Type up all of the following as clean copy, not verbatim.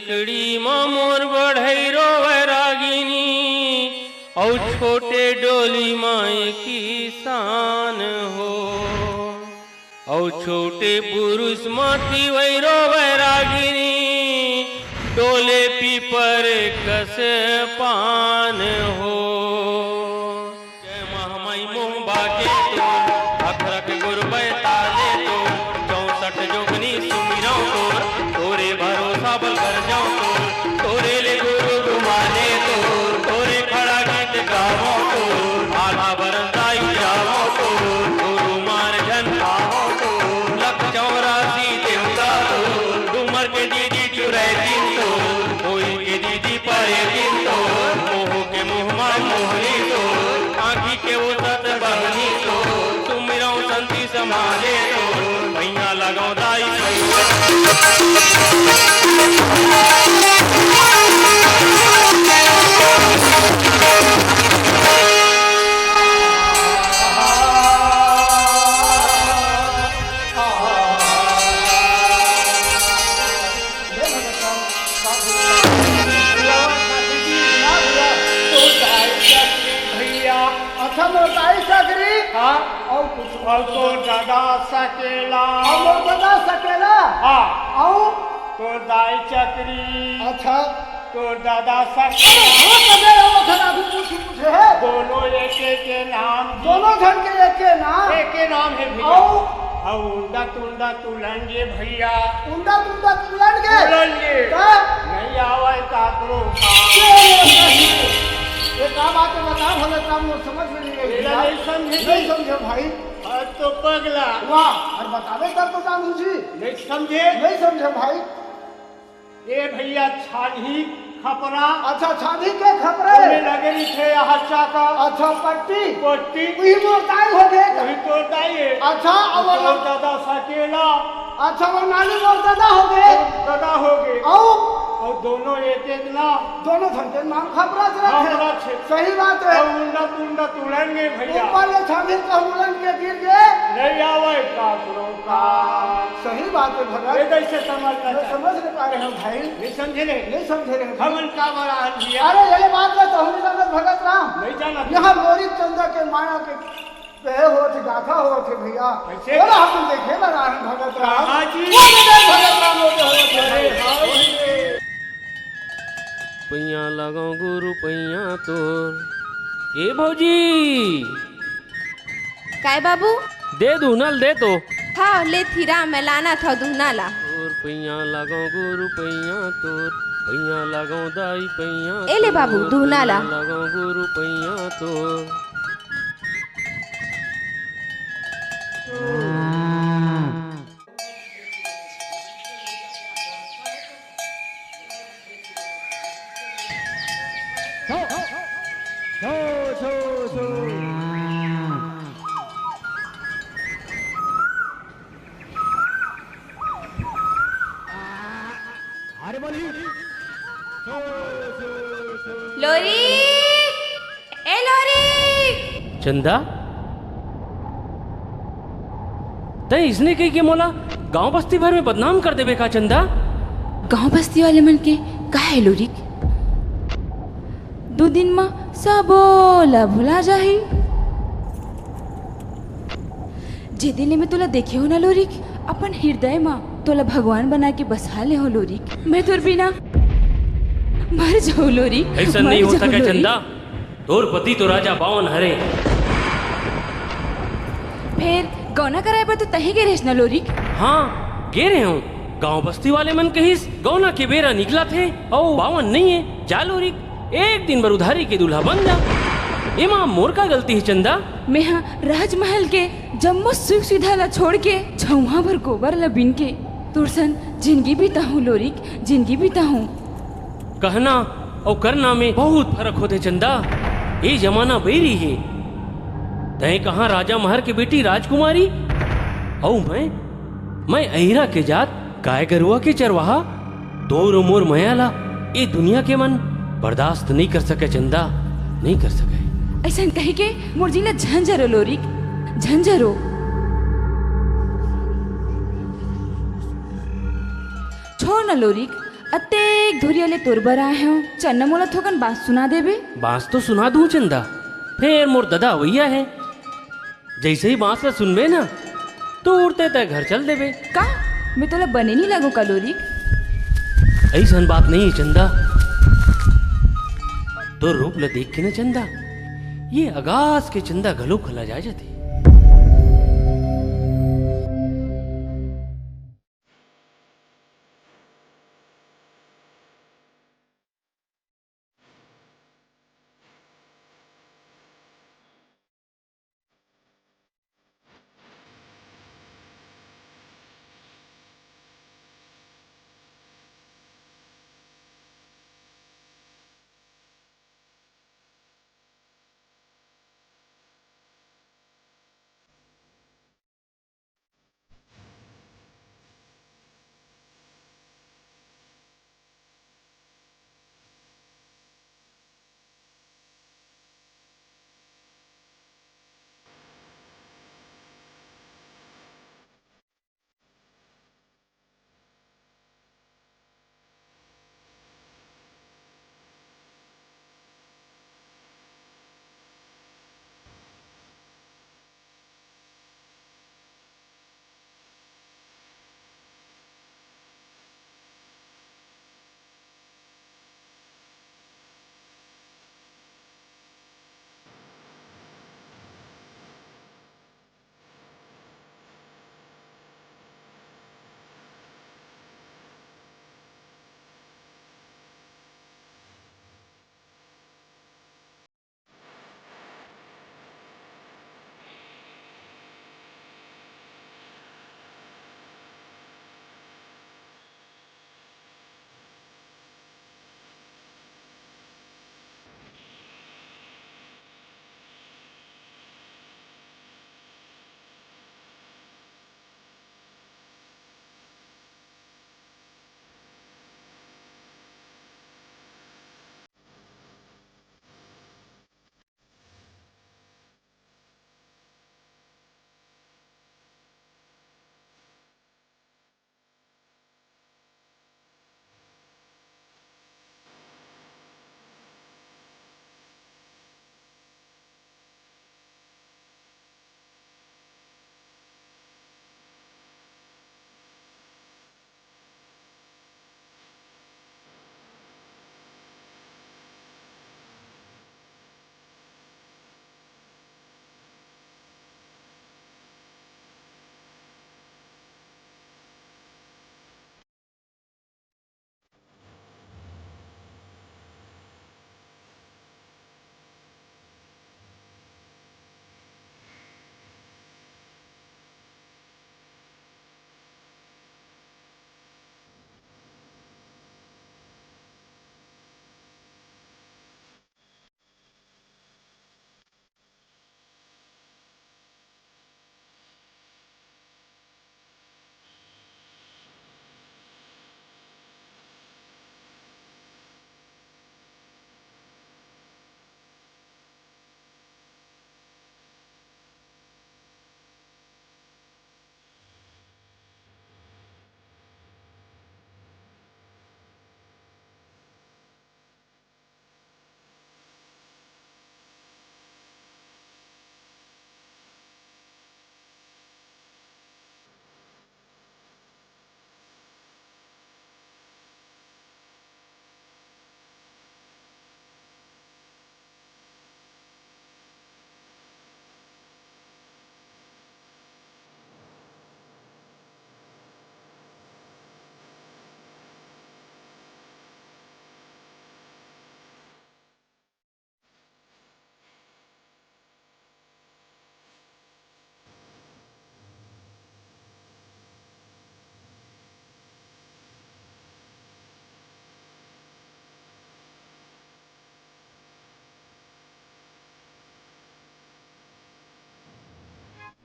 लकड़ी मोर बढ़ैरो वैरागिनी और छोटे डोली माए किसान हो और छोटे पुरुष माथी वैरो वैरागिनी डोले पीपर कस पान हो। जय महामाई मोह बाके तो अखरक गुरबै ताले तो 64 जोगनी सुमिरौ तोर तोरे भरोसा बल कर जाऊं तो तोरे ले गुरु रुमाले तो तोरे खड़ा गीत गावो तो आधा बरसाई जावो तो गुरु मार जन आओ तो लख 84 देवता तो डूमर के दीदी चुराए दिन तो कोई के दीदी पाए दिन तो मोह के मुँह मार मोहनी तो आँखी के वो सत बहनी तो सुमिरौ संति संभाले तो भैया लगाओ दाई और कुछ और तो दादा सकेला और दादा सकेला हाँ और तो दाई चक्री अच्छा तो दादा सकेला पूछे है दोनों एक के नाम दोनों जन के एक के नाम है भैया और उंडा तुंडा तुलंगे भैया उंडा तुंडा तुलंगे नहीं आवे काकरो ये क्या बात है बता भले काम समझ में नहीं समझे भाई तो पगला वाह और बतावे तब तो जानू जी नहीं समझे भाई ये भैया छानी खपरा अच्छा छानी के खपरे लगे थे हच्चा का अच्छा पट्टी वही मोटाई हो गए वही तोड़ताई है अच्छा अब दादा सकेला अच्छा वो नानी और दादा हो गए और दोनों एक नाम दोनों घंटे नाम खपरा से सही बात है उंडा तुंडा तुड़ेंगे भैया ऊपर ले छानी का उड़न के गिर गए नहीं आवे काकरो का सही बात है भगत ये कैसे समझ नहीं पा रहे हैं भाई नहीं समझे रहे हम का बड़ा दिया अरे ये बात है तो हम नहीं भगत राम नहीं जाना यहाँ मोरी चंदा के माया के हो थे गाथा हो थे भैया कैसे बोला हम देखे बना भगत राम हाँ जी भगत राम पैया लगाओ गुरु पैया तोर ए भौजी काय बाबू दे दूनल दे तो हाँ ले थीरा मैं लाना था दूनाला और पैया लगाओ गुरु पैया तोर पैया लगाओ दाई पैया ए ले बाबू दूनाला लगाओ गुरु पैया तोर लोरी ए लोरी चंदा तय इसने कही के मोला गांव बस्ती भर में बदनाम कर देवे का चंदा गांव बस्ती वाले मन के का है लोरिक 2 दिन में सबोला भुला जाही जे दिन में तोला देखे हो ना लोरिक अपन हृदय में तोला भगवान बना के बसा ले हो लोरिक मैं तोर बिना मर जाओ लोरिक ऐसा नहीं हो सके चंदा तोर पति तो राजा बावन हरे फिर गौना कराए पर तो तही के रेस ना लोरिक हाँ गे रहे हूँ गांव बस्ती वाले मन कहिस गौना के बेरा निकला थे ओ बावन नहीं है जा लोरिक एक दिन बर उधारी के दूल्हा बन जा एमा मोर का गलती है चंदा मैं हाँ राजमहल के जम्मो सुख सुविधा ला छोड़ के छुआ भर गोबर ला बिन के तुरसन जिंदगी बीता हूँ लोरिक जिंदगी बीता हूँ कहना और करना में बहुत फर्क होते चंदा ये जमाना बेरी है तय कहाँ राजा महर की बेटी राजकुमारी और मैं अहिरा के जात गाय गरुआ के चरवाहा तोर मोर मयाला ये दुनिया के मन बर्दाश्त नहीं कर सके चंदा नहीं कर सके ऐसा कही के मुर्जिला झंझरो लोरिक झंझरो छोड़ न लोरिक अते एक धुरियाले तोर बर आए हो चन्ना मोला थोकन बात सुना देबे। बांस तो सुना दूं चंदा, फिर मोर ददा वैया है, जैसे ही बांस ला सुनबे ना तो उड़ते तय घर चल देबे। का मैं तोला बने नहीं लगो का लोरी? ऐसन बात नहीं है चंदा, तो रूप ला देख के ना चंदा ये आगाज के चंदा गलो खला जा जाती।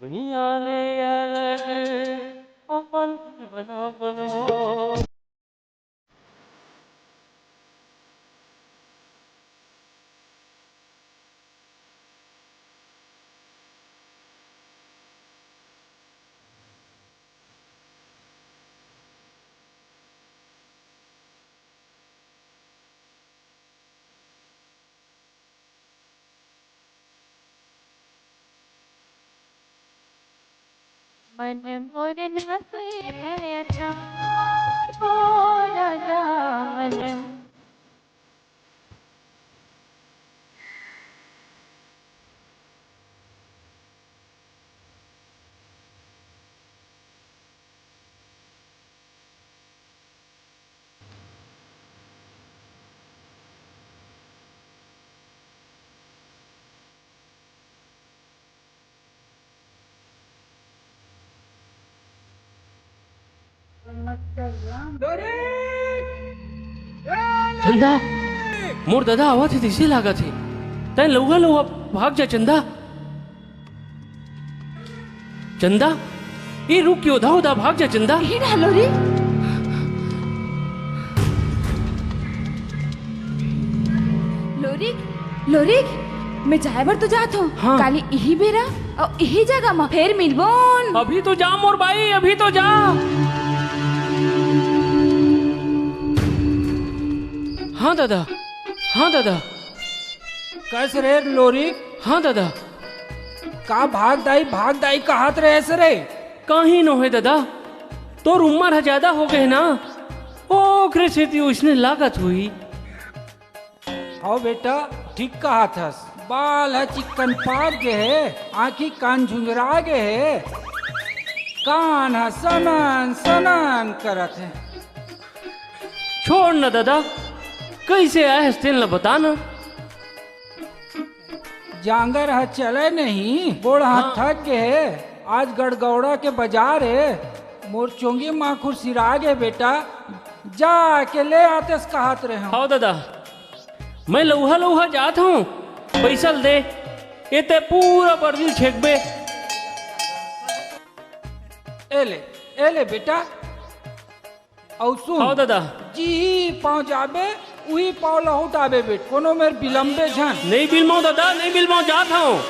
दुनिया ने अलग अपन बना बनो। मन मोर नसे है अच्छा ओ राजा मन चंदा मोर दादा आवा थे दिसे लागा थे तै लौहा लौहा भाग जा चंदा चंदा ये रुक के उधा उधा भाग जा चंदा ही ना लोरिक लोरिक लोरिक मैं जाए बर तो जात हूँ हाँ। काली यही बेरा और यही जगह में फिर मिलबोन अभी तो जा मोर भाई अभी तो जा हाँ दादा हाँ दादा कैसे रे लोरी हाँ दादा का भाग दाई कहात रहे ऐसे रे कहीं न है दादा तोर उम्र ज्यादा हो गए ना ओकरे से उसने लागत हुई हाँ बेटा ठीक कहा था बाल है चिकन पाक के है आँखी कान झुंझरा के है कान है सनन सनन करत है छोड़ ना दादा कैसे आए हस्तेन ला बता ना जांगर है चले नहीं बोड़ हाथ थक के है आज गड़गौड़ा के बाजार है मोर चोंगी माखुर सिरा गे बेटा जा के ले आते कहात रहे हाँ दादा मैं लौहा लौहा जात हूँ पैसा दे ये ते पूरा बर्दिल छेकबे ए ले बेटा औ सुन हाँ दादा जी पाँव जाबे उही पाँव लहुट आबे बेट कोनो मेर बिलम्बे झन नहीं बिलमाओ दादा नहीं बिलमाओ जात हूँ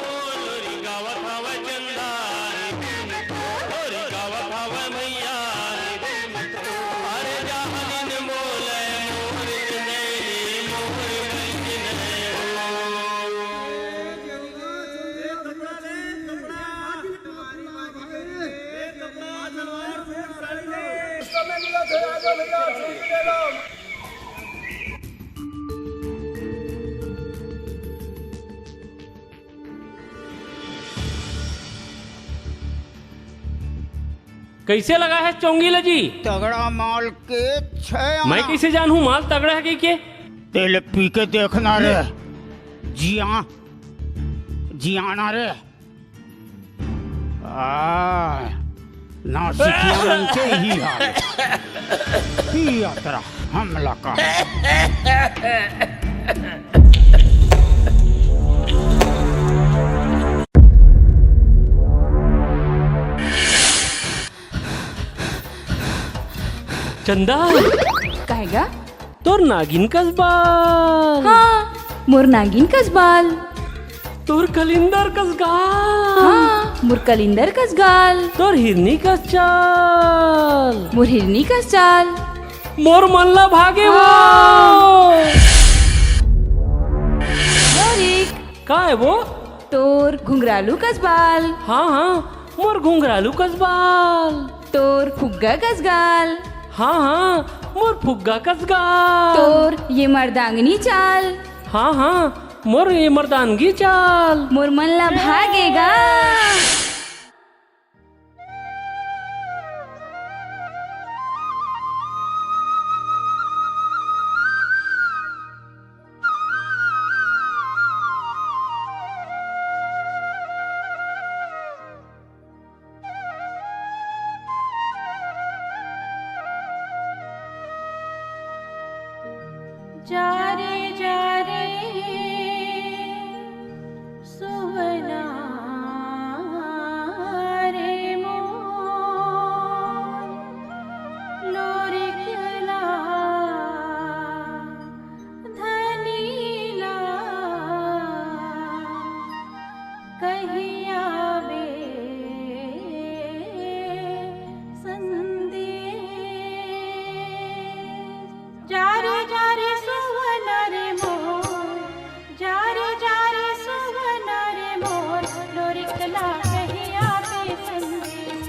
कैसे लगा है चोंगीला जी तगड़ा माल के छह मैं कैसे जानूं माल तगड़ा है कि के तेल पी के देखना रे जिया जियाना रे नासिकियान के ही हाल ही यात्रा हमला का चंदा कहेगा तोर नागिन कसबाल हाँ मोर नागिन कसबाल तोर कलिंदर कसगाल हाँ मोर कलिंदर कसगाल तोर हिरनी कस चाल मोर हिरनी कस चाल मोर मल्ला भागे वो लोरिक का है वो तोर घुंघरालू कसबाल हाँ हाँ मोर घुंघरालू कसबाल तोर फुग्गा कसगाल हाँ हाँ मोर फुग्गा कसगाल तोर ये मर्दांगनी चाल हाँ हाँ मोर ये मर्दानगी चाल मोर मल्ला भागेगा जा रे सुवना रे मोर लोरिकला धनीला कहिया बे संदेश जा रे सुवना रे मोर जा रे सुवना रे मोर लोरिकला कहिया बे संदेश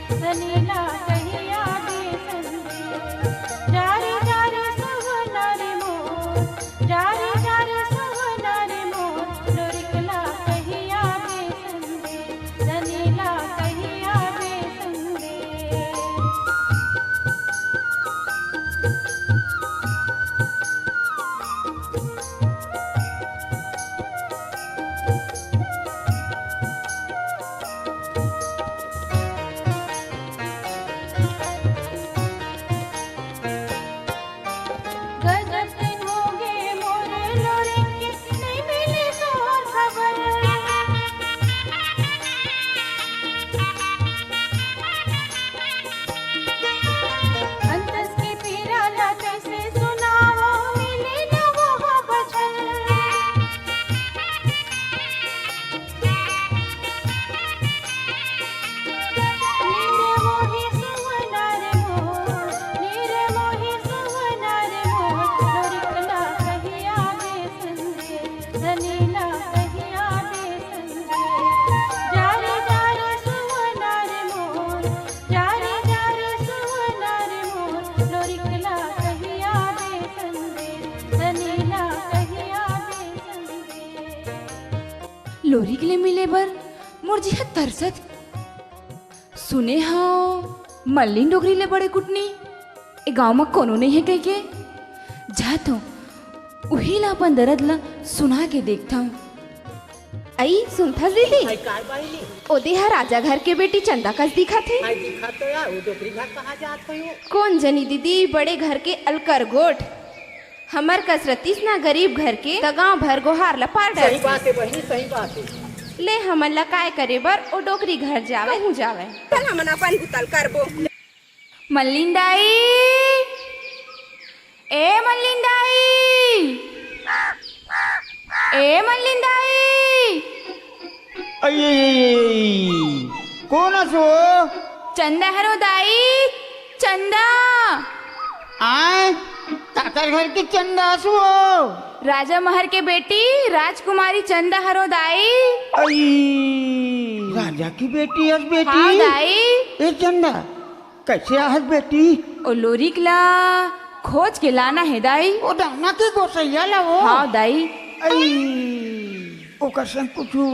लोरिक ले मिले बर मोर जिहा तरसत सुने हाँ मल्लिन डोगरी ले बड़े कुटनी ए गांव में कोनो नहीं है कह के जात हूँ उही ला अपन दर्द ला सुना के देखता हूँ। आई सुनथस दीदी आई काय बाईली ओदे हा राजा घर के बेटी चंदा कस दिखा थे आई दिखा तो यार वो डोकरी घर कहाँ जात हो कौन जनी दीदी बड़े घर के अलकर गोठ हमर कसरतीस ना गरीब घर के त गांव भर गोहार ला पार सही डर बात है बहनी सही बात है ले हमन ला काय करे बर ओ डोकरी घर जावे हूँ जावे चल हमन अपन गुतल करबो मल्लिन दाई ए मल्लिन दाई ए मल्लिन दाई कौन असो चंदा हरो दाई चंदा आए काकर घर की चंदा असो राजा महर के बेटी राजकुमारी चंदा हरो दाई राजा की बेटी हस बेटी हाँ दाई ए चंदा कैसे आहत बेटी ओ लोरिक ला खोज के लाना है दाई ओ दाना की गोसैया ला वो हाँ दाई ओकर संग कुछू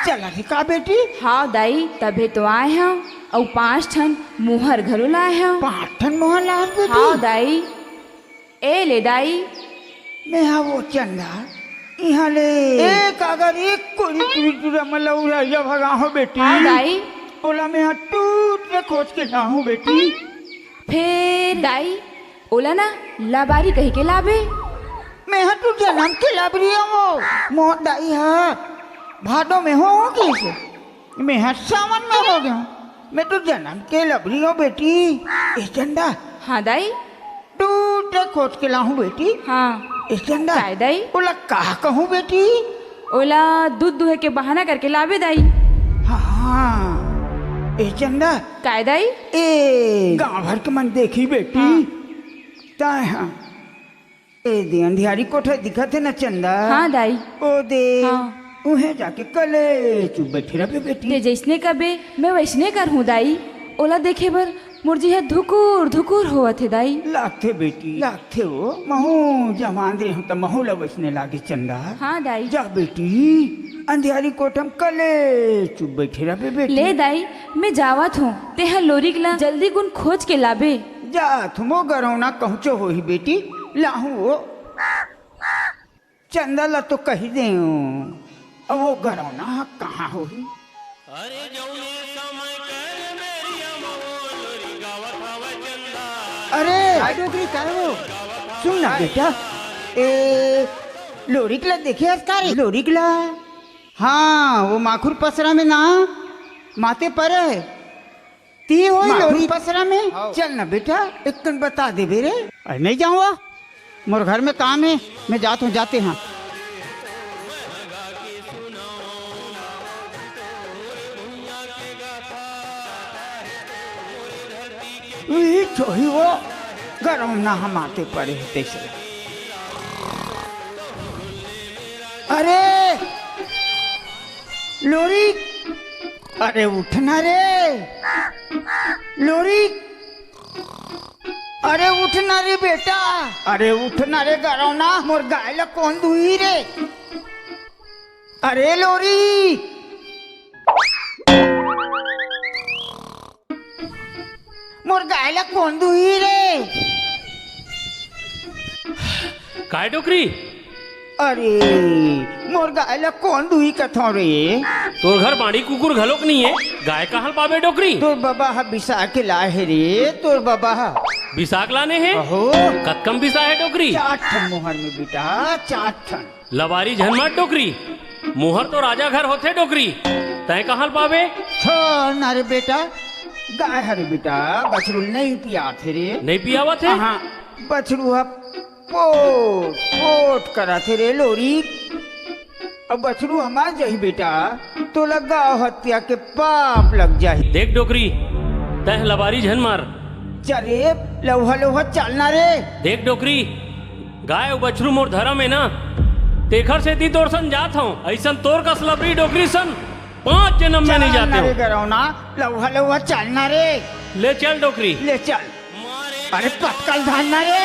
चला थे का बेटी हाँ दाई तबे तो आए हैं और 5 ठन मुहर घरो लाए हैं 5 ठन मोहन ला हस बेटी हाँ दाई ए ले दाई मैं हाँ वो चंदा यहाँ ले एक अगर एक कोई टूट मतलब राजा भगा हो बेटी हाँ दाई ओला मैं यहाँ टूट के खोज के ला हूँ बेटी फिर दाई ओला ना लाबारी कही के लाबे मैं यहाँ तू जन्म के लाबरी हो मोहन दाई हाँ भादों में हो कैसे मैं यहाँ सावन में हो गया मैं तो जन्म के लबरी हूँ बेटी ए चंदा हाँ दाई टूट के खोज के ला हूँ बेटी हाँ ए चंदा काय दाई ओला कहा कहूँ बेटी ओला दूध दुहे के बहाना करके लाबे दाई हाँ ए चंदा काय दाई ए गाँव भर के मन देखी बेटी ताए हाँ ए दे अंधियारी कोठे दिखत है ना चंदा हाँ दाई ओ दे हाँ। उहे जाके कले चुप बैठी रहे बेटी ते जैसने कबे मैं वैसने कर हूँ दाई ओला देखे बर मुर्जी है धुकुर धुकुर होवत है दाई लागथे बेटी लागथे हो महू जमान दे हम तो महू लवसने लागे चंदा हाँ दाई जा बेटी अंधियारी कोठम कले चुप बैठी रहे बेटी ले दाई मैं जावत हूँ तेहा लोरिक ला जल्दी गुन खोज के लाबे जा तुमो गरौना कहचो हो ही बेटी लाहू वो चंदा ला तो कही दे अब वो गरौना कहाँ हो ही अरे जौने समय कर मेरी अमोलोरी गावत हवा चंदा अरे डोगरी का वो सुन ना बेटा ए लोरिकला देखे आज का रे लोरिकला हाँ वो माखुर पसरा में ना माते पर है ती हो लोरी पसरा में चल ना बेटा एक कन बता दे बेरे नहीं जाऊँगा मोर घर में काम है मैं जाता हूँ जाते हैं छोही वो गरम ना हम आते पड़े होते से अरे लोरी अरे उठना रे लोरी अरे उठना रे बेटा अरे उठना रे गरौना मोर गाय ला कौन दुई रे अरे लोरी मोर गाय ला कौन दुई रे काय डोकरी अरे मोर गाय ला कौन दुई कथो रे तोर घर बाड़ी कुकुर घलोक नहीं है गाय कहाँ पावे डोकरी तोर बाबा हा बिसा के लाए है रे तोर बाबा हा बिसाक लाने हैं अहो कत्कम बिसा है डोकरी 4 ठन मोहर में बेटा 4 ठन लबारी झनमट डोकरी मोहर तो राजा घर होते डोकरी तय कहाँ पावे छोड़ ना रे बेटा गाय हरे बेटा बछरू नहीं पिया थे रे नहीं पियावा थे हाँ बछरू हा पोट पोट करा थे रे लोरी अब बछरू हमार जाही बेटा तो लगा हत्या के पाप लग जाही देख डोकरी तह लबारी झन मार चले लोहा लोहा चलना रे देख डोकरी गाय बछरू मोर धर्म है ना तेखर से ती तोर सन जात हूँ ऐसा तोर कस लबरी डोकरी सन 5 जन्म में नहीं जाते हो गरौना लोहा लोहा चलना रे ले चल डोकरी ले चल अरे पटकल धालना रे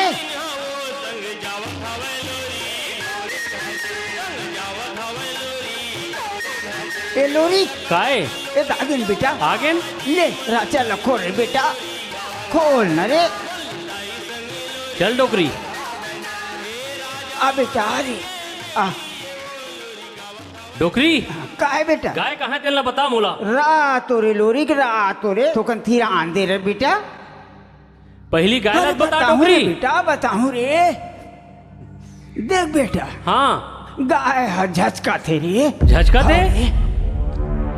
ए लोरी काय ए दागिन बेटा आगेन ले राचा लखो रे बेटा खोल न रे चल डोकरी आ बेटा आ रे आ डोकरी काय बेटा गाय कहाँ चलना बता मोला रातो रे लोरी के रातो रे थोकन थीरा आंदे रे बेटा पहली गाय अरे रात बता बताऊं रे डोकरी बेटा बताऊं रे देख बेटा हाँ गाय ह झचका थे रे झचका थे अरे,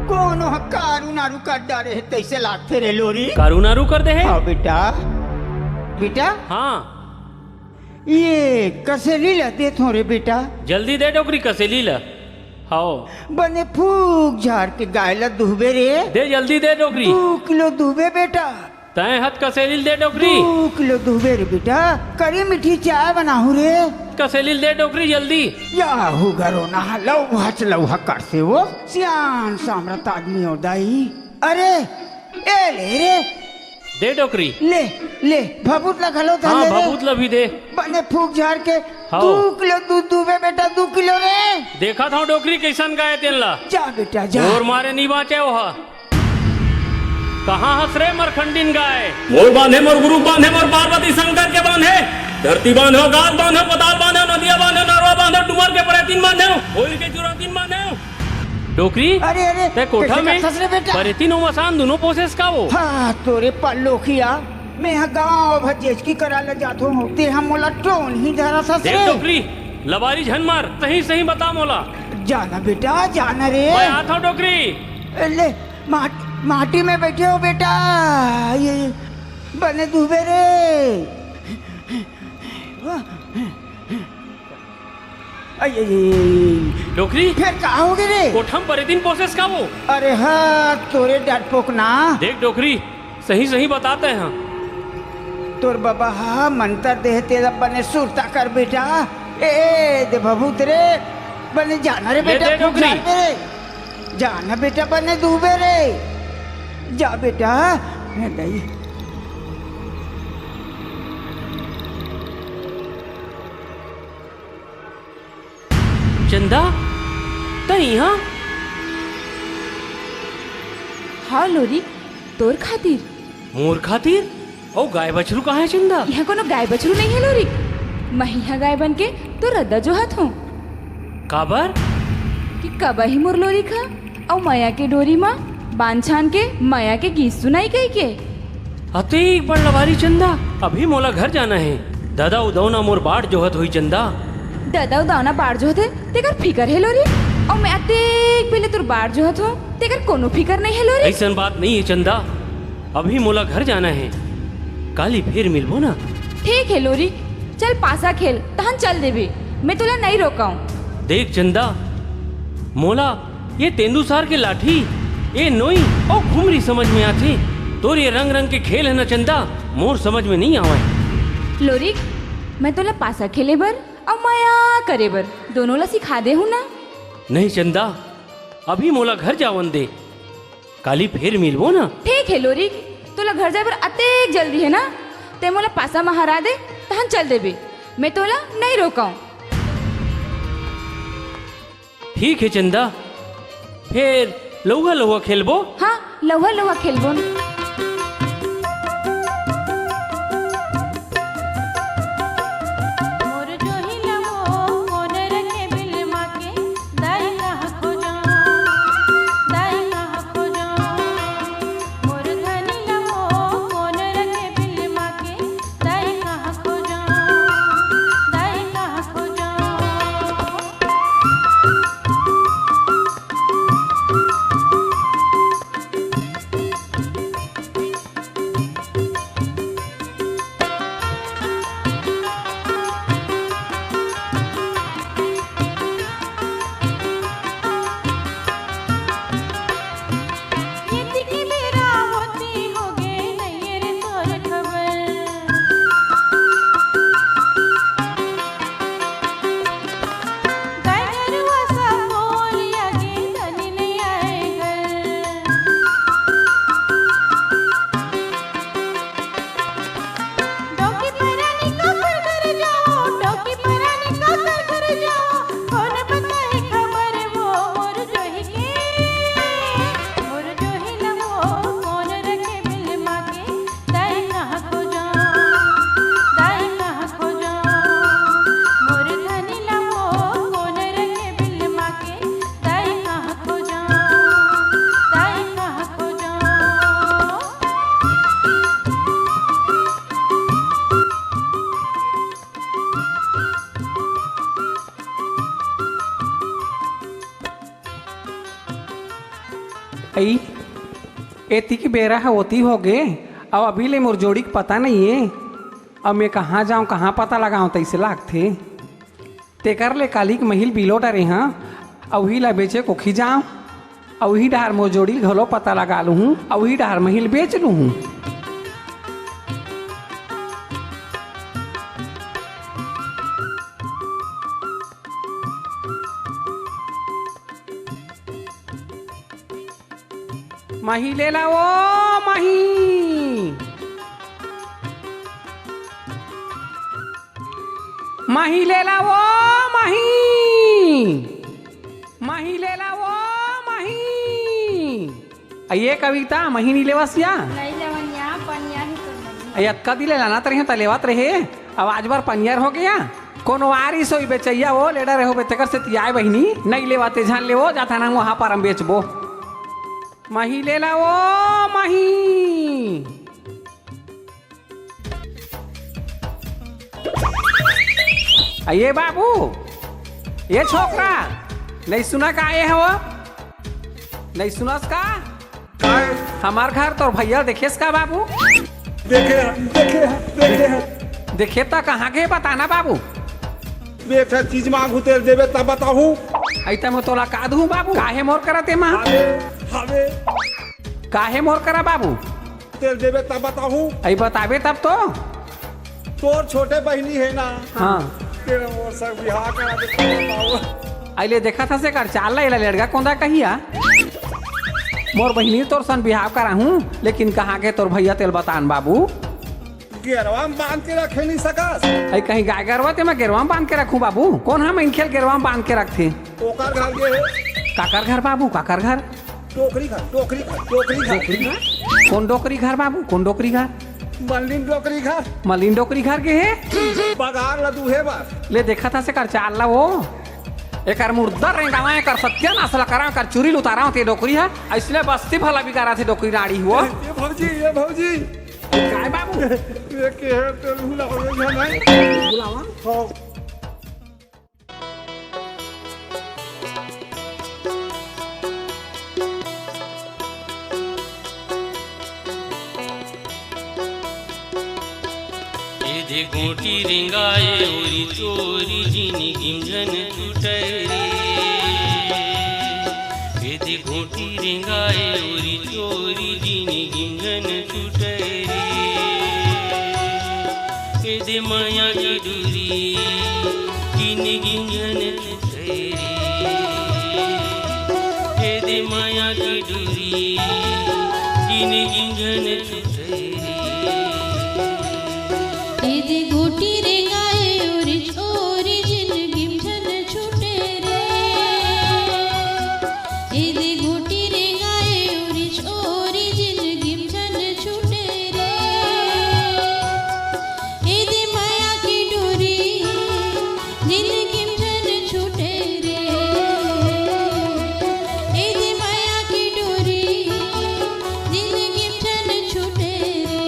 कौन कारू नारू कर डारे है तैसे लागते रे लोरी कारू नारू कर दे है हाँ बेटा बेटा हाँ ये कसेली लदे थो रे बेटा जल्दी दे डोकरी कसेली ला हाओ बने फूक झाड़ के गाय ला दुबे रे दे जल्दी दे डोकरी 2 किलो दुबे बेटा तय हथ कसेली दे डोकरी 2 किलो दुबे रे बेटा करी मीठी चाय बनाहू रे कसेली दे डोकरी जल्दी याहू घरो ना लौहा कर से वो सियान सामरत आदमी हो दाई अरे ए ले रे दे डोकरी ले ले भभूत ला घलो था हाँ ले रे भभूत ला भी दे बने फूक झाड़ के हाँ। 2 किलो दूध दुबे बेटा 2 किलो रे देखा था डोकरी कैसन गाय तेन ला जा बेटा जा और मारे नहीं बाँचे वह कहाँ हंस रे मरखंडीन गाय मोर बांधे मोर गुरु बांधे मोर पार्वती शंकर के बांधे धरती बांधो गाद बांधो पताल बांधो नदिया बांधो नरवा बांधो डुमर के परेतीन बांधो होइल के चुरातीन बांधो डोकरी अरे अरे ते कोठा कैसे में करथस रे बेटा परेतीन और मसान दोनों पोसेस का वो हाँ तोरे पल्लोखिया मैं यहाँ गाँव भजेज की करा ले जातो हूँ ते हम मोला टोन ही धरा सस देख रे डोकरी लबारी झन मार सही सही बता मोला जाना बेटा जाना रे मैं आता हूँ डोकरी ले माटी में बैठे हो बेटा ये बने डूबे रे डोकरी फिर कहा होगे रे कोठम परेतीन पोसेस का वो अरे हाँ तोरे डरपोक ना देख डोकरी सही सही बताते हैं तोर बाबा हाँ मंत्र दे तेरा बने सुरता कर बेटा ए दे भभूत रे बने जाना रे बेटा दे डोकरी। फुकरार पे रे जाना बेटा बने डूबे रे जा बेटा मैं गई चंदा तई यहाँ हाँ लोरी तोर खातिर मोर खातिर ओ गाय बछरू कहाँ है चंदा यहाँ कोनो गाय बछरू नहीं है लोरी मैं यहाँ गाय बन के तो रद्दा जो हाथ हूँ काबर कि कब ही मोर लोरी खा और माया के डोरी माँ बांध छान के माया के गीत सुनाई कही के अते एक बड़ लवारी चंदा अभी मोला घर जाना है दादा उदौना मोर बाट जोहत हुई चंदा दादा उदावना बाढ़ जो थे तेकर फिकर है लोरी और मैं अतेक पहले तुर बाढ़ जो हूँ तेकर कोनो फिकर नहीं है लोरी ऐसा बात नहीं है चंदा अभी मोला घर जाना है काली फिर मिलबो ना ठीक है लोरी चल पासा खेल तहन चल देवी मैं तुला नहीं रोकाऊं देख चंदा मोला ये तेंदुसार के लाठी ये नोई और घुमरी समझ में आती तोर ये रंग रंग के खेल है ना चंदा मोर समझ में नहीं आवे लोरी मैं तुला पासा खेले बर और माया करे बर दोनों ला सिखा दे हूँ ना नहीं चंदा अभी मोला घर जावन दे काली फिर मिलबो ना ठीक है लोरी तोला घर जाए पर अतेक जल्दी है ना ते मोला पासा में हरा दे तहन चल देबे मैं तोला नहीं रोकाऊं ठीक है चंदा फिर लौहा लौहा खेलबो हाँ लौहा लौहा खेलबो न। मोर जो हिलवो मोर रखे बिल माके दाई कहाँ खोजो दाई कहाँ खोजो मोर धनी लवो मोर रखे बिल माके दाई कहाँ खोजो दाई कहाँ खोजो आई एती की बेरा है होती हो गए। अब अभी ले मोर जोड़ी का पता नहीं है। अब मैं कहाँ जाऊँ कहाँ पता लगाऊँ तैसे लागथे। तेकर ले काली के महिल बिलो डरे हाँ अब वही ला बेचे को खिजाऊँ और वही डहार मोर जोड़ी घलो पता लगा लूँ और वही डहार महिल बेच लूँ। माही ले ला वो माही माही ले ला वो माही माही ले ला वो माही। ये कविता मही नहीं लेवसिया नहीं लेवनिया पनिया ही कर अक्का दिले लाना तरह तलेवात रहे। अब आज बार पनियर हो गया कोनो आरी सोई बेचैया वो लेडा रहो बेचकर से तियाए बहिनी नहीं लेवाते झान ले वो जाता ना वहाँ पर हम बेचबो। मही ले ला वो मही ये बाबू ये छोकरा नहीं सुना का आए है वो नहीं सुनस का हमार घर तो भैया देखेस का बाबू देखे तो कहाँ के बताना बाबू बेटा चीज मांगू तेरे देवे तब बताऊं ऐता मैं तोला का दूं बाबू काहे मोर करते माँ हवे काहे मोर करा बाबू तेरे देवे तब बताऊं ऐ बताबे तब तो तोर छोटे बहनी है ना हाँ तेरे मोर सब बिहार करा दे अले देखा था से कर चाल ला लड़का कौन कहिया मोर बहिनी तोर सन बिहाव करा हूँ लेकिन कहाँ के तोर भैया तेल बतान बाबू गेरवा में बांध के रखे नहीं सकस ऐ कहीं गाय गरवा ते मैं गेरवा में बांध के रखूं बाबू कौन हम इन खेल गेरवा में बांध के रखते ओकर घर के है काकर घर बाबू काकर घर टोकरी घर टोकरी घर टोकरी घर कौन डोकरी घर बाबू कौन डोकरी घर मलिन टोकरी घर मलिन डोकरी घर के है बगार लदू है बार ले देखा था से कर चाल ला वो एक मुर्दा रेंगावा एक सत्यानाश करा कर चुरी उतारा ते डोकरी है इसलिए बस्ती भला भी करा थे डोकरी नाड़ी हुआ ये भौजी काय बाबू ये के है तो बुलावा नहीं बुलावा हां दे गोटी रिंगाए ओरी चोरी जिनी गिंजन छूटे रे दे गोटी रिंगाए ओरी चोरी जिनी गिंजन छूटे रे दे माया की डूरी जिनी गिंजन छूटे रे दे माया की डूरी जिनी गिंजन छूटे दे गोटी रे गाए ओरी छोरी जिन गिमझन छूटे रे दे गोटी रे गाए ओरी छोरी जिन गिमझन छूटे रे दे माया की डोरी जिन गिमझन छूटे रे दे माया की डोरी जिन गिमझन छूटे रे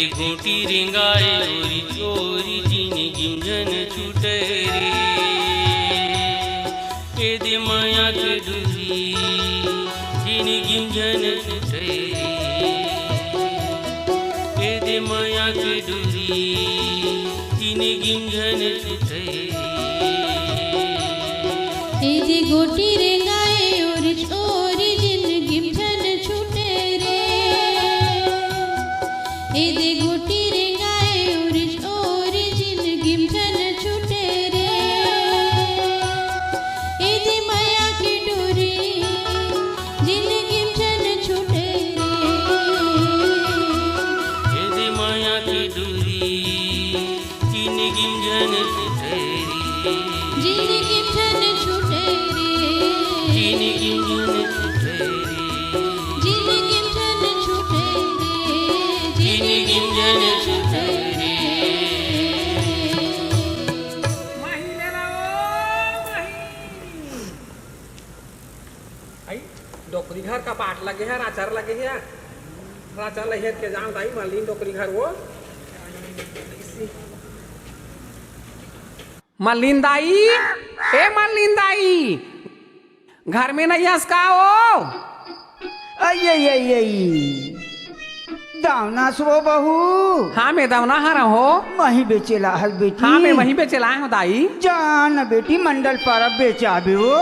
दे घूटी रेंगाए ओरी चोरी जिनी गिंजन छूटे रे ए दे माया के डोरी जिनी गिंजन छूटे रे ए दे माया के डोरी जिनी गिंजन छूटे ए दे गोटी रेंगाए ओरी चोरी जिन गिमझन छूटे रे ए दे गोटी रेंगाए ओरी चोरी जिन गिमझन छूटे रे ए दे माया की डोरी जिन गिमझन छूटे रे ए दे माया की डोरी जिनी गिंजन छूटे रे जिन गिमझन छूटे रे जिनी गिंजन छूटे रे जिन गिमझन छूटे रे जिनी गिंजन छूटे रे डोकरी घर का पाठ लगे है राचार लगे है राचार लगे के जाऊं दाई मलिन डोकरी घर वो मलिन दाई ए मलिन दाई घर में नहीं हंस का हो दावना सो बहू। हाँ मैं दवना हरा हो वही बेचेला हल बेटी। हाँ मैं वहीं पे चलाए हूँ दाई जान बेटी मंडल पारा बेचा भी वो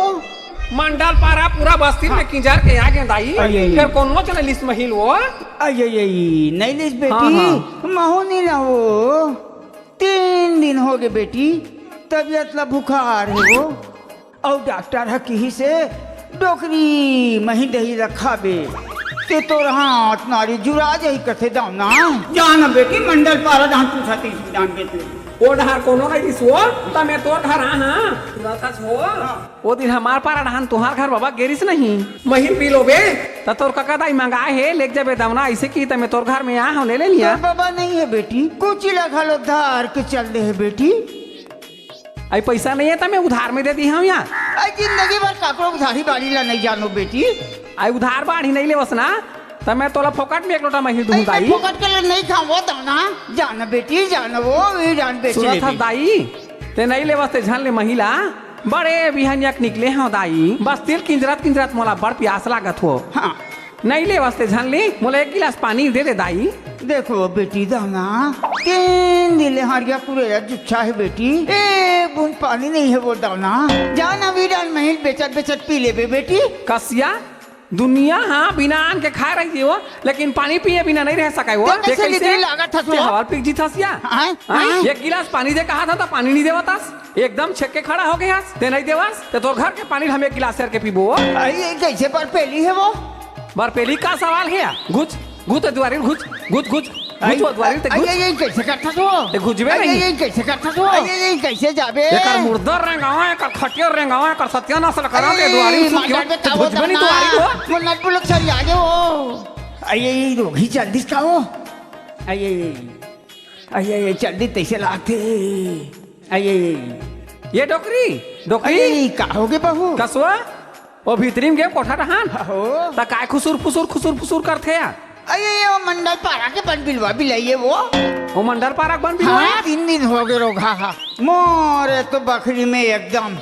मंडल पारा पूरा बस्ती में किंजर के आगे दाई अये। फिर कौन वो चले लिस्ट महिल वो नहीं लिस बेटी। हाँ। महू नहीं ना वो 3 दिन हो गए बेटी तबीयत ला बुखार है वो और डॉक्टर है कहीं से डोकरी मही दही रखा बे ते तो हाथ नारी जुरा जही कथे दावना जान बेटी मंडल पारा धान पूछा ती जान के वो ढार कोनो नहीं दिस वो ता मैं तोर घर हाँ रथस हो वो दिन हमार पारा धान तुहार घर बाबा गेरिस नहीं महिल पी लो बे ता तोर काका दाई मंगाए है लेक जाबे दावना ऐसे की ता मैं तोर घर में आ हूं ले लिया बाबा नहीं है बेटी कुछ लगा लो धार के चल दे है बेटी। आई पैसा नहीं है ता मैं उधार में दे दी हूं यहाँ आई जिंदगी भर काकरो उधारी बाड़ी ला नहीं जानो बेटी। आई उधार बाढ़ी नहीं ले बसना तब मैं तोला फोकट में 1 लोटा मही दूं दाई फोकट के लिए नहीं खाओ दाना जान बेटी जान वो भी जान बेटी सुरत था दाई ते नहीं ले बसते झन ले महिला बड़े बिहनियक निकले हैं दाई बस तिल किंजरत मोला बड़ प्यास लागत हो। हाँ नहीं ले बसते झन ले मोला 1 गिलास पानी दे दे दाई। देखो बेटी दाना 3 दिन हरिया कुरेरा जुच्छा है बेटी 1 बूंद पानी नहीं है वो दाना जाना वीरान महल बेचत पी ले बेटी। कसिया दुनिया हाँ बिना आन के खा रही थी वो लेकिन पानी पिए बिना नहीं रह सका वो कैसे लागत था हवाल पिक जी थसिया 1 गिलास पानी दे कहा था तो पानी नहीं देवतास एकदम छेक के खड़ा हो गया ते नहीं देवास ते तोर घर के पानी हम 1 गिलास के पीबो कैसे पर पहली है वो बरपेली का सवाल है घुच घुच द्वारी घुच घुच घुच घुच द्वारी ते घुच ये कैसे करता तो ते घुचबे नहीं ये कैसे करता तो ये कैसे जाबे एकर मुर्दर रेंगावा एकर खटियर रेंगावा एकर सत्यानाश करा के द्वारी से घुचबे नहीं द्वारी को वो नट पुलक सर आगे वो ये रोगी जल्दी का वो ये जल्दी तैसे लाते ये डोकरी डोकरी का होगे बहू कसवा ओ भीतरी में गे कोठा रहान हो ता काय खुसुर फुसुर करथे या वो मंडल पारा के बन बिलवा बिलाइए वो मंडल पारा बन बिलवा हाँ 3 दिन हो गए रोगा मोरे तो बकरी में एकदम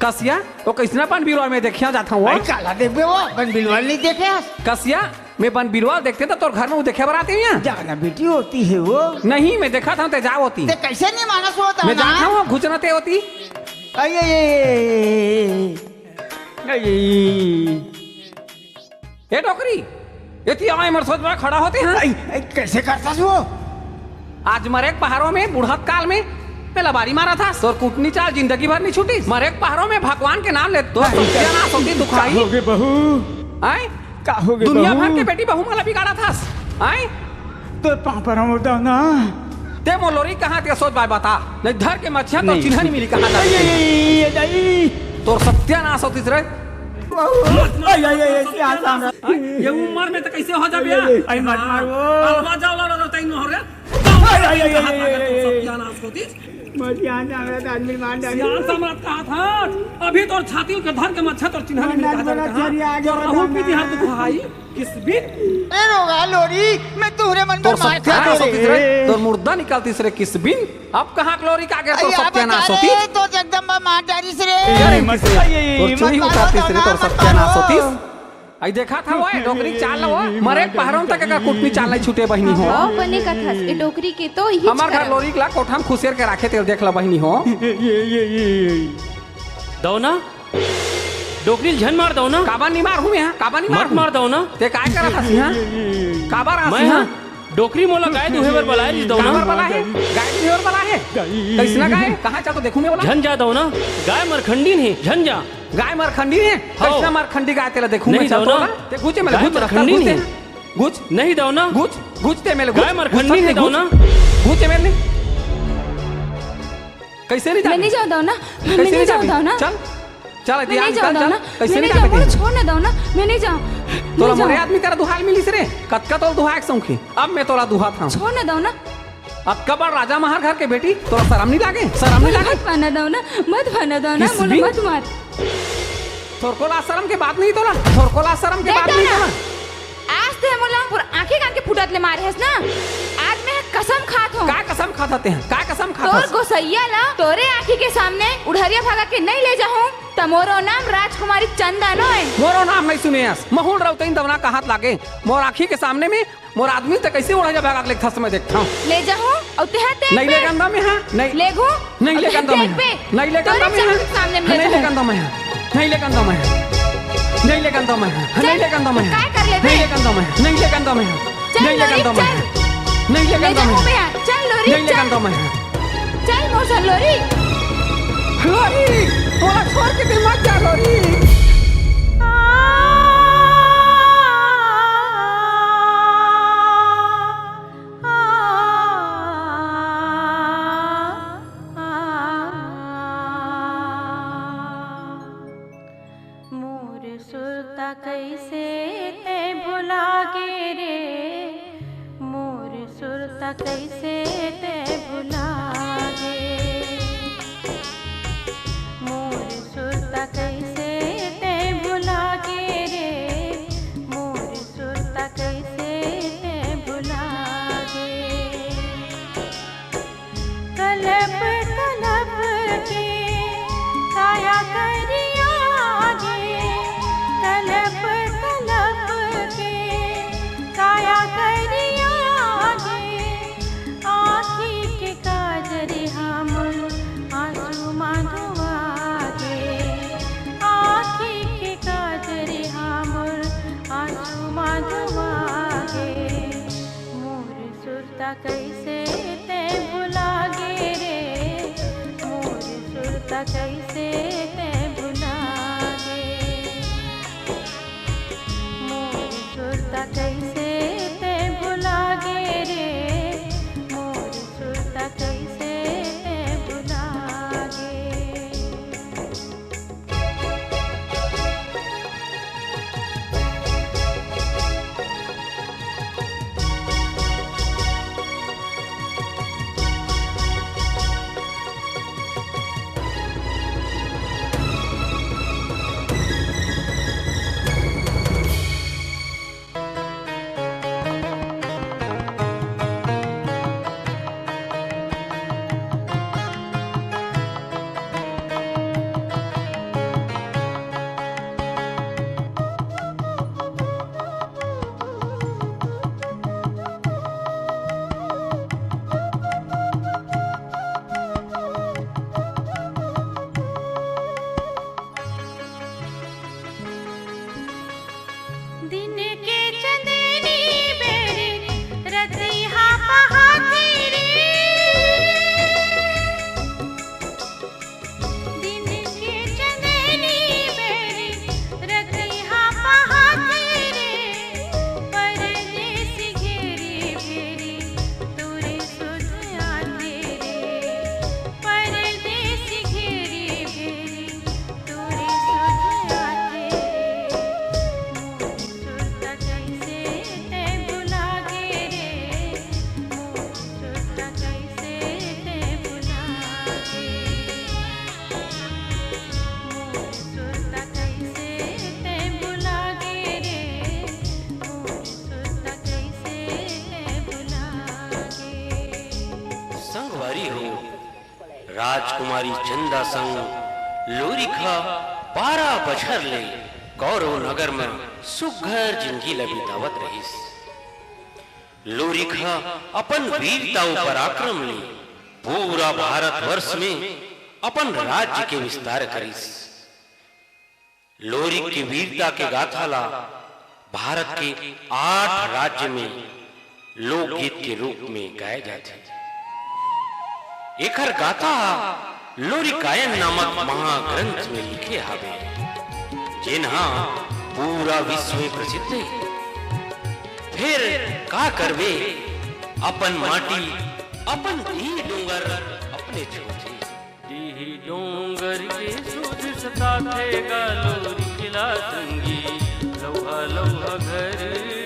कसिया वो किसना बन बिलवा में देखिया जाता हूँ काला देखबे वो बन बिलवा नहीं देखे कसिया मैं बन बिलवा देखते तो तोर घर में वो देखे बराती हैं जाना बेटी होती है वो नहीं मैं देखा था ते जा होती ते कैसे नहीं मानस होता मैं जाता हूँ घुचनते होती ये डोकरी ये थी आए मरसोच में खड़ा होते हैं कैसे करता वो आज मरेक पहाड़ों में बुढ़त काल में मैं लबारी मारा था और कूटनी चाल जिंदगी भर नहीं छूटी मरेक पहाड़ों में भगवान के नाम ले तो दुखाई हो गए बहू आए का हो गए दुनिया भर के बेटी बहू मला बिगाड़ा था आए तो पापा होता ना ते मोलोरी कहाँ ते सोच बाय बता नहीं धर के मच्छिया तो चिन्ह नहीं मिली कहाँ तो सत्यानाश होती रे ये उम्र में तो कैसे हो जाबे आई मत मारो अलवा जाओ लो तई न हो रे सत्यानाश होती मत यहाँ जा आदमी मान डाली यार सम्राट कहा था अभी तो छाती के धर के मच्छा तो चिन्ह नहीं मिली कहाँ रहू पीती हाथ दुखाई किस बिन ए रोगा लोरी मैं तुहरे मन तोर में मार सत्यानाश खा होती रे तोर मुर्दा निकालती रे किस बिन अब कहाँ लोरी का गया तोर सत्यानाश होती तो जगदम्बा मार डारी से रे अरे तोर चुरी उठाती रे तोर सत्यानाश होती आई देखा था वो डोकरी चाल लो मरे पहरों तक का कुटनी चाल नहीं छूटे बहनी हो ओ बने का था ए डोकरी के तो ही हमार घर लोरी ला कोठा में खुसेर के रखे तेल देख ला बहनी हो दो ना डोकरी झन मार दो ना काबा नहीं मार हूँ मैं काबा नहीं मार मत मार दो ना ते काय करा था सिंहा काबा रहा मैं सिंहा हाँ डोकरी मोला गाय दुहे बर बलाए जी दो ना काबर बला है गाय की और बला है कैसना गाय कहाँ चल तो देखूं मैं बोला झन जा दो ना गाय मरखंडी है झन जा गाय मरखंडी है कैसना मरखंडी गाय तेला देखूं मैं नहीं चल दो तो ना। ते गुचे मेले गाय गुच मरखंडी रखता नहीं गुच है। नहीं दो ना गुच गुचते मेले गाय मरखंडी है दो ना गुचे मेले कैसे नहीं मैं नहीं जाती जाऊँ ना मैं कैसे नहीं जाती? जाऊँ ना चल चल मैं नहीं ध्यान जाऊँ चल ना कैसे मैं नहीं नहीं जाऊँ जाती छोड़ ना दो ना मैं नहीं जाऊँ तोला मोरे आदमी तेरा दुहाल मिली रे कतका तोल दुहा एक सौखी अब मैं तोला दुहा था छोड़ ना दो ना अब कब राजा महार घर के बेटी तोरा शर्म नहीं लागे शर्म नहीं लागे मत बना दो ना मत बना दो ना किस मुझे भी? मत मार थोरकोला शर्म के बात नहीं तोला थोरकोला शर्म के देख बात दो नहीं ना। तोला आज ते मोला पूरा आंखें कान के फुटत ले मारे हस ना आज मैं कसम खात हूँ का कसम खाते हैं का कसम तोर खाता गोसैया ला तोरे आंखी के सामने उड़हरिया भागा के नहीं ले जाऊं तमोरो नाम राजकुमारी चंदा नो है मोरो नाम नहीं सुने यस महूल रवतइन दवना का हाथ लागे मोर आँखी के सामने में मोर आदमी तो कैसे उड़ा जा भागा के थस में देखता हूँ ले जाऊं और ते हाथ नहीं ले गंदा में हाँ नहीं ले घू नहीं ले गंदा में नहीं ले गंदा में हाँ सामने में नहीं ले गंदा में हाँ नहीं ले गंदा में नहीं ले गंदा में नहीं ले गंदा में काय कर ले नहीं ले गंदा में नहीं ले गंदा में नहीं ले गंदा में नहीं ले ले गंदा जाऊं में मैं चल लोरी नहीं ले चल गंदा में चल मोर सन लोरी लोरी थोड़ा छोड़ के दे मत जा लोरी मोर सुरता कैसे ते भुला गे रे मोर सुरता कैसे ते भुला गे मोर सुरता कैसे ते भुला गे रे मोर सुरता कैसे ते भुला गे कलब कलब के काया करिया गे कलब कलब के काया करिया गे आँखी के काजरी हम आंसू माधुआ गे आँखी के काजरी हम आंसू माधुआ गे मोर सुरता कैसे ते भुला गे रे मोर सुरता कैसे ते भुला गे मोर सुरता कैसे ते भुला गे रे मोर सुरता कैसे ते भुला गे राजकुमारी चंदा संग लोरिका 12 बछर ले कौरव नगर में सुघर जिंदगी ल बितावत रहीस। लोरिका अपन वीरता पराक्रम ले पूरा भारतवर्ष में अपन राज्य के विस्तार करीस। लोरिक की वीरता के गाथा ला भारत के 8 राज्य में लोकगीत के रूप में गाए जाते। एकर गाथा लोरिकायन नामक महाग्रंथ में लिखे हावे, जिन्हा पूरा विश्व में प्रसिद्ध है। फिर का करवे, अपन माटी अपन दी डोंगर अपने छोटे दी डोंगर के सूझ सताथे गा लोरिकला संगी लौहा लौहा घर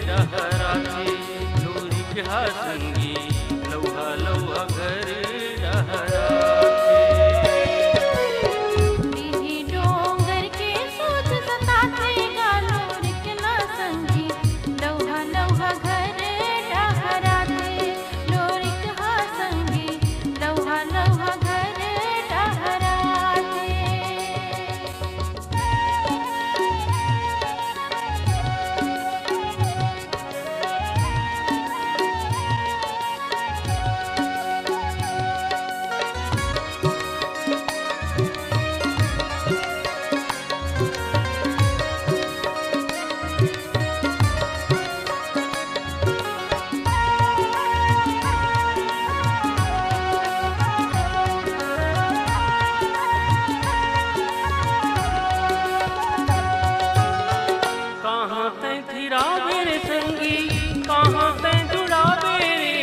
डहराथे लोरिकला संगी लौहा लौहा घर दीही डोंगर के सूझ सताथे गा लोरिकला संगी लौहा लौहा घर डहराथे लोरिकला संगी लौहा लौहा घर डहराथे। कहाँ तैं थिरा मेरे संगी कहाँ तैं जुड़ा मेरे,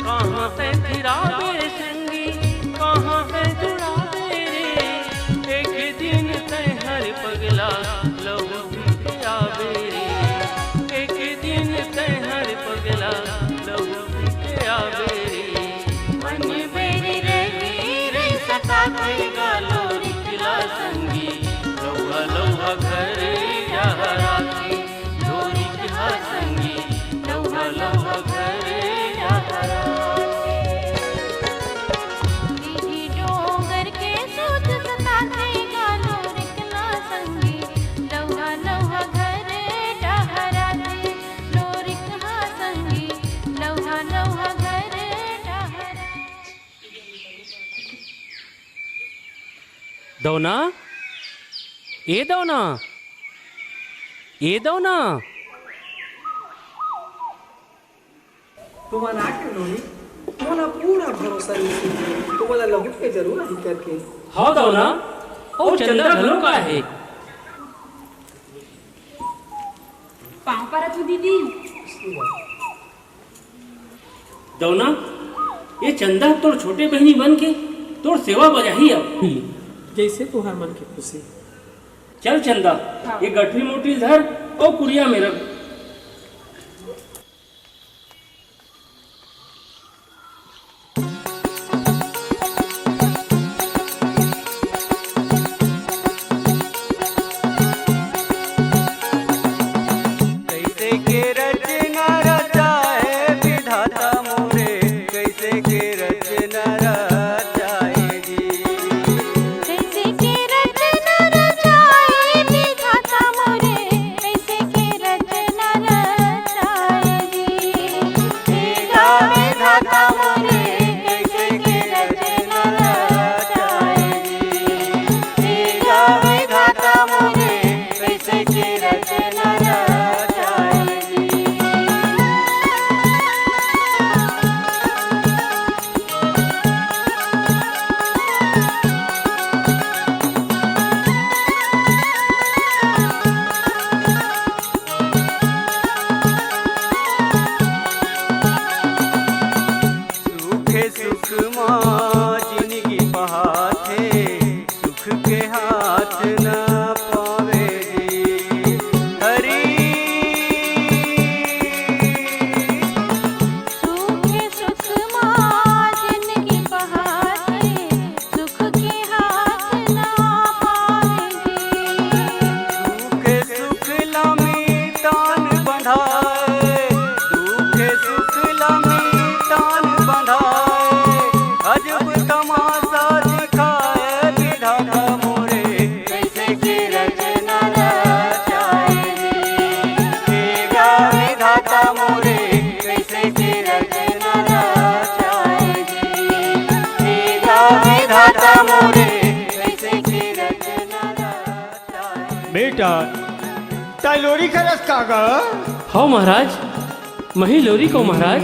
कहाँ तैं थिरा मेरे संगी कहाँ तैं जुड़ा मेरे। एक दिन तैं हर पगला लहू पी के आवे रे, एक दिन तैं हर पगला लहू पी के आवे रे। मन मेरी रही रे सताथे गा लोरिकला संगी लौहा लौहा घर डहराथे लोरिकला संगी लौहा लौहा घर डहराथे। दीही डोंगर के सूझ सताथे गा लोरिकला संगी लौहा लौहा घर डहराथे लोरिकला संगी लौहा लौहा घर डहराथे। दौना ए दौना ए दौना तुम्हारा आके लोरी तुम्हारा पूरा भरोसा इसी तुम्हारा लहुट के जरूर ही करके हाँ दौना और चंदा घलों का है। पाँव पर तू दीदी दौना ये चंदा तोर छोटे बहनी बन के तोर सेवा बजाही अब। जैसे तुम्हार मन की खुशी। चल चंदा ये गठरी मोटी धर और कुड़िया में रख। कैसे के रचना रचाए विधाता मोरे, कैसे के रचना रचाएगी। कैसे के रचना रचाए विधाता मोरे, कैसे के रचना बेटा तालोरी खरस कागा हाँ महाराज, मही लोरी को महाराज।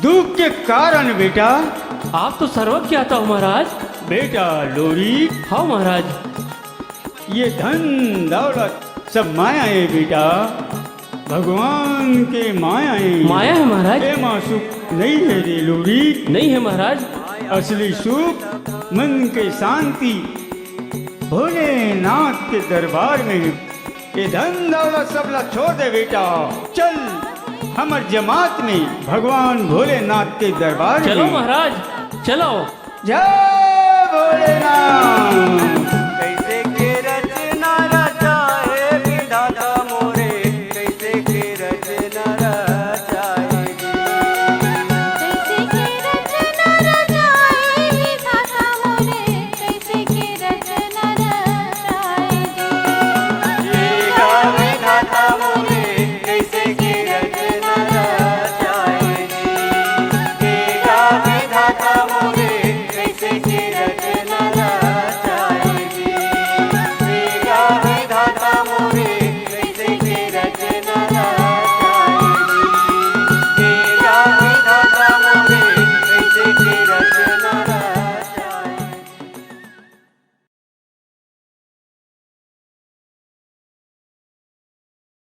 दुख के कारण बेटा। आप तो सर्वज्ञ आता हो महाराज। बेटा लोरी। हाँ महाराज। ये धन दौलत सब माया है बेटा, भगवान के माया है। माया है महाराज। ये माँ सुख नहीं है रे लोरी। नहीं है महाराज। असली सुख मन के शांति भोलेनाथ के दरबार में। ये धन दौलत सब ला छोड़ दे बेटा, चल हमर जमात में भगवान भोलेनाथ के दरबार में। चलो महाराज चलो। जय भोलेनाथ।